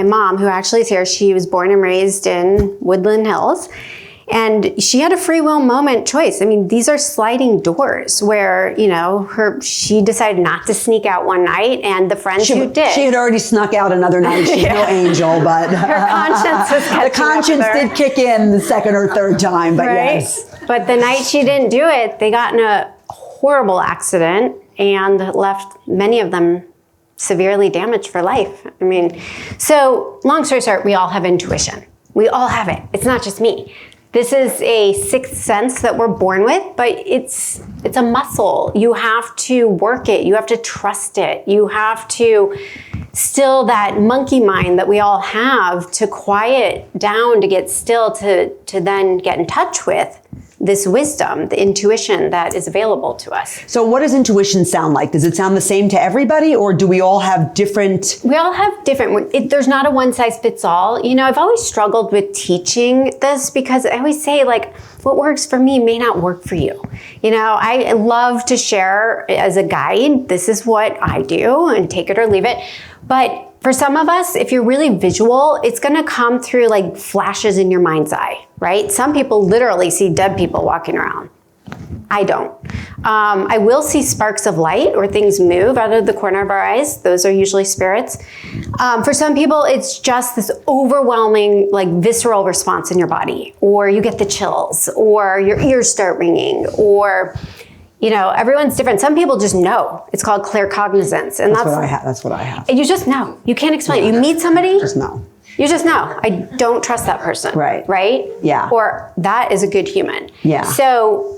My mom, who actually is here, she was born and raised in Woodland Hills. And she had a free will moment choice. I mean, these are sliding doors where, she decided not to sneak out one night, and the friends who did. She had already snuck out another night. She's no angel, but her conscience was catching the conscience did kick in the second or third time, but right? yes. But the night she didn't do it, they got in a horrible accident and left many of them severely damaged for life. I mean, so long story short, we all have intuition. We all have it. It's not just me. This is a sixth sense that we're born with, but it's a muscle. You have to work it. You have to trust it. You have to still that monkey mind that we all have to quiet down, to get still, to then get in touch with this wisdom, the intuition that is available to us. So what does intuition sound like? Does it sound the same to everybody, or do we all have different? We all have different, there's not a one size fits all. I've always struggled with teaching this because I always say, what works for me may not work for you. I love to share as a guide, this is what I do, and take it or leave it. But for some of us, if you're really visual, it's gonna come through like flashes in your mind's eye, right? Some people literally see dead people walking around. I don't. I will see sparks of light or things move out of the corner of our eyes. Those are usually spirits. For some people, it's just this overwhelming, visceral response in your body, or you get the chills, or your ears start ringing, or everyone's different. Some people just know. It's called claircognizance. And that's what I have. That's what I have. You just know. You can't explain it. You meet somebody. Just know. You just know. I don't trust that person. Right. Right? Yeah. Or that is a good human. Yeah. So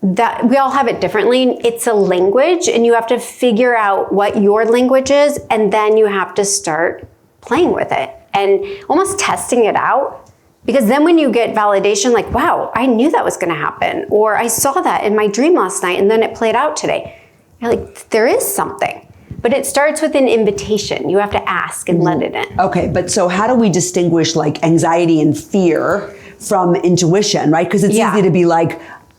that we all have it differently. It's a language, and you have to figure out what your language is, and then you have to start playing with it and almost testing it out. Because then when you get validation, wow, I knew that was going to happen, or I saw that in my dream last night and then it played out today. You're like, there is something. But it starts with an invitation. You have to ask and let it in. Okay, but so how do we distinguish anxiety and fear from intuition, right? Because it's easy to be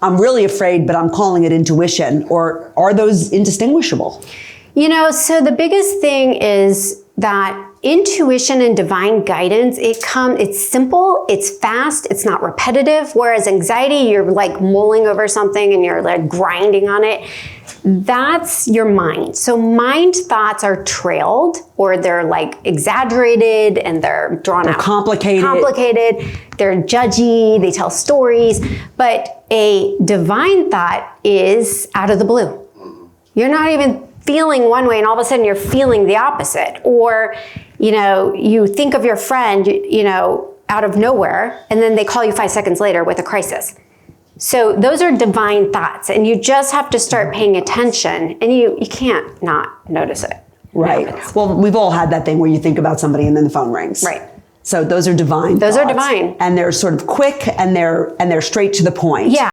I'm really afraid, but I'm calling it intuition. Or are those indistinguishable? So the biggest thing is that intuition and divine guidance, it's simple, it's fast, it's not repetitive. Whereas anxiety, you're mulling over something and you're grinding on it. That's your mind. So mind thoughts are trailed, or they're exaggerated, and they're drawn out. Complicated. They're judgy, they tell stories. But a divine thought is out of the blue. You're not even feeling one way and all of a sudden you're feeling the opposite. Or, you think of your friend, out of nowhere, and then they call you 5 seconds later with a crisis. So those are divine thoughts, and you just have to start paying attention, and you can't not notice it. Right. Well, we've all had that thing where you think about somebody and then the phone rings. Right. So those are divine Those thoughts. are divine. And they're sort of quick, and they're straight to the point. Yeah.